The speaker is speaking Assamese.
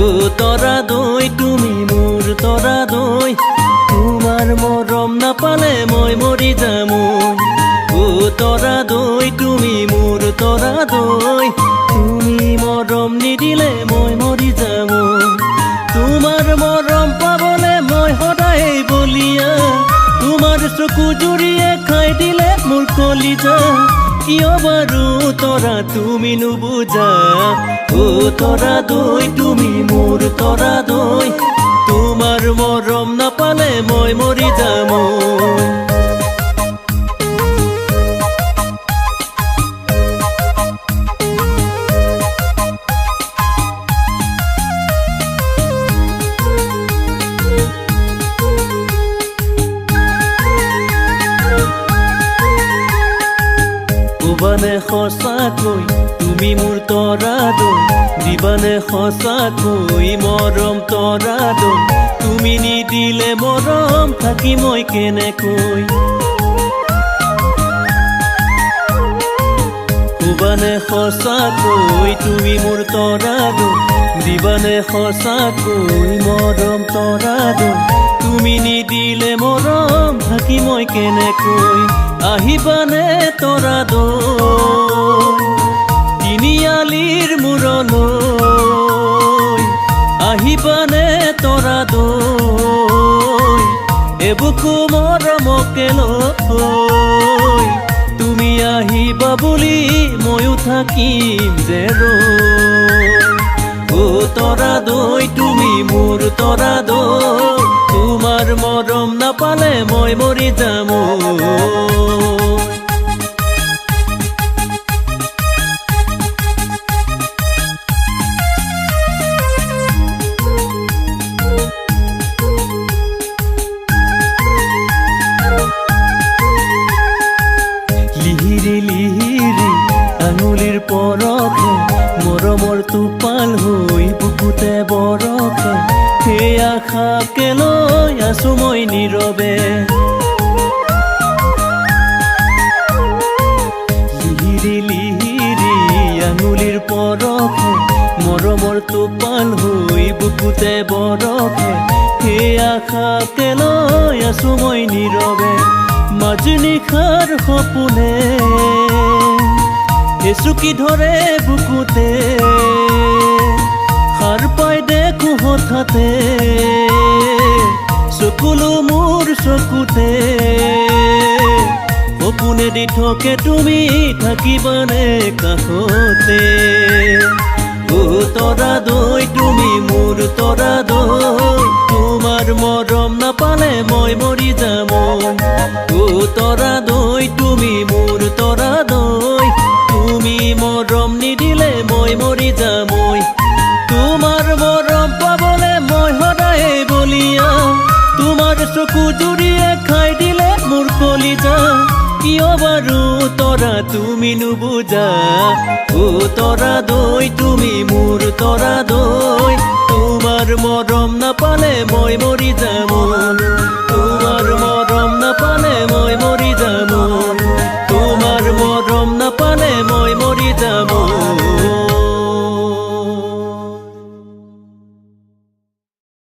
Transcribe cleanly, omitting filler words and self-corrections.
ও তৰা দৈ তুমি মোৰ তৰা দৈ তোমাৰ মৰম নাপালে মই মৰি যাম ও তৰা দৈ তুমি মোৰ তৰা দৈ তুমি মৰম নিদিলে মই মৰি যাম তোমাৰ মৰম পাবলে মই সদায় বলিয়া তোমাৰ চকু জুৰিয়ে খাই দিলে মোৰ কলিজা কিয় বাৰু তৰা তুমি নুবুজা ও তৰা দৈ তুমি মোৰ তৰা দৈ তোমাৰ মৰম নাপালে মই মৰি যাম দিবানে সঁচাকৈ তুমি মোৰ তৰা দৈ দিবানে সঁচাকৈ মৰম তৰা দৈ তুমি নিদিলে মৰম থাকি মই কেনেকৈ দিবানে সঁচাকৈ তুমি মোৰ তৰা দৈ দিবানে সঁচাকৈ মৰম তৰা দৈ তুমি নিদিলে মৰম থাকি মই কেনেকৈ আহিবানে তৰা দৈ তিনিআলিৰ মূৰলৈ আহিবানে তৰা দৈ এবুকু মৰমকে লৈ তুমি আহিবা বুলি ময়ো থাকিম যে ৰৈ ও তৰা দৈ তুমি মোৰ তৰা দৈ তোমাৰ মৰম নাপালে মই মৰি যাম লিহিৰি লিহিৰি আঙুলিৰ পৰশে মৰমৰ টোপাল হৈ বুকুতে বৰষে সেই আশাকে লৈ আছো মই নীৰৱে লিহিৰি লিহিৰি আঙুলিৰ পৰশে মৰমৰ টোপাল হৈ বুকুতে বৰষে সেই আশাকে লৈ আছো মই নীৰৱে মাজনিশাৰ সপোনে এচুকি ধৰে বুকুতে সাৰ পাই দেখো হঠাতে চকুলো মোৰ চকুতে সপোনে দি থাকে তুমি থাকিবানে কাষতে ও তৰা দৈ তুমি মোৰ তৰা দৈ তোমাৰ মৰম নাপালে মই মৰি যাম ও তৰা দৈ তুমি মোৰ তৰা দৈ তুমি মৰম নিদিলে মই মৰি যাম তোমাৰ মৰম পাবলে মই সদায় বলিয়া তোমাৰ চকু জুৰিয়ে খাই দিলে মোৰ কলিজা কিয় বাৰু তৰা তুমি নুবুজা ও তৰা দৈ তুমি মোৰ তৰা দৈ তোমাৰ মৰম নাপালে মই মৰি যাম